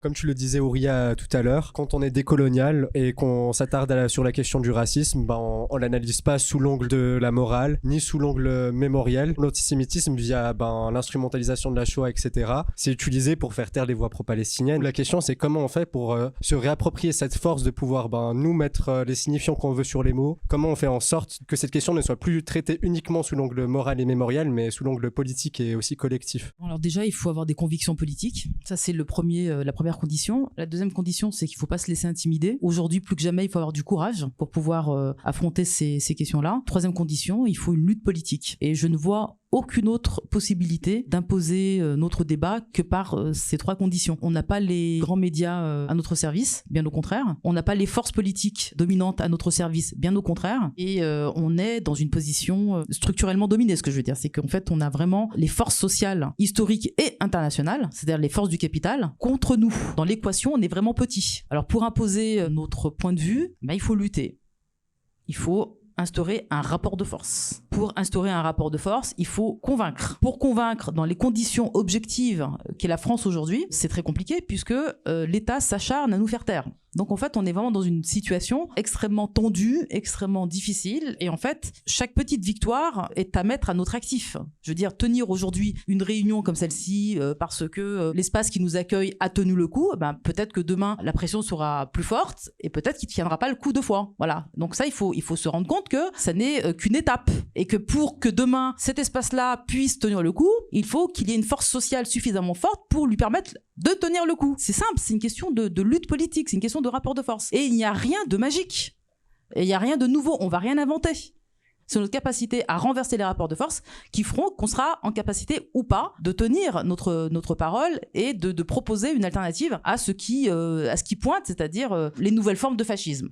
Comme tu le disais, Ouria, tout à l'heure, quand on est décolonial et qu'on s'attarde sur la question du racisme, on l'analyse pas sous l'angle de la morale, ni sous l'angle mémoriel. L'antisémitisme, via l'instrumentalisation de la Shoah, etc., c'est utilisé pour faire taire les voix pro-palestiniennes. La question, c'est comment on fait pour se réapproprier cette force de pouvoir nous mettre les signifiants qu'on veut sur les mots. Comment on fait en sorte que cette question ne soit plus traitée uniquement sous l'angle moral et mémoriel, mais sous l'angle politique et aussi collectif. Alors déjà, il faut avoir des convictions politiques. Ça, c'est la première condition. La deuxième condition, c'est qu'il ne faut pas se laisser intimider. Aujourd'hui, plus que jamais, il faut avoir du courage pour pouvoir affronter ces questions-là. Troisième condition, il faut une lutte politique. Et je ne vois aucune autre possibilité d'imposer notre débat que par ces trois conditions. On n'a pas les grands médias à notre service, bien au contraire. On n'a pas les forces politiques dominantes à notre service, bien au contraire. Et on est dans une position structurellement dominée. Ce que je veux dire, c'est qu'en fait, on a vraiment les forces sociales, historiques et internationales, c'est-à-dire les forces du capital, contre nous. Dans l'équation, on est vraiment petit. Alors pour imposer notre point de vue, il faut lutter. Il faut instaurer un rapport de force. Pour instaurer un rapport de force, il faut convaincre. Pour convaincre dans les conditions objectives qu'est la France aujourd'hui, c'est très compliqué puisque l'État s'acharne à nous faire taire. Donc en fait, on est vraiment dans une situation extrêmement tendue, extrêmement difficile. Et en fait, chaque petite victoire est à mettre à notre actif. Je veux dire, tenir aujourd'hui une réunion comme celle-ci parce que l'espace qui nous accueille a tenu le coup, peut-être que demain, la pression sera plus forte et peut-être qu'il ne tiendra pas le coup deux fois. Voilà. Donc ça, il faut se rendre compte que ça n'est qu'une étape. Et que pour que demain, cet espace-là puisse tenir le coup, il faut qu'il y ait une force sociale suffisamment forte pour lui permettre de tenir le coup. C'est simple, c'est une question de lutte politique, c'est une question de rapport de force. Et il n'y a rien de magique. Et il n'y a rien de nouveau, on ne va rien inventer. C'est notre capacité à renverser les rapports de force qui feront qu'on sera en capacité ou pas de tenir notre parole et de proposer une alternative à ce qui pointe, c'est-à-dire les nouvelles formes de fascisme.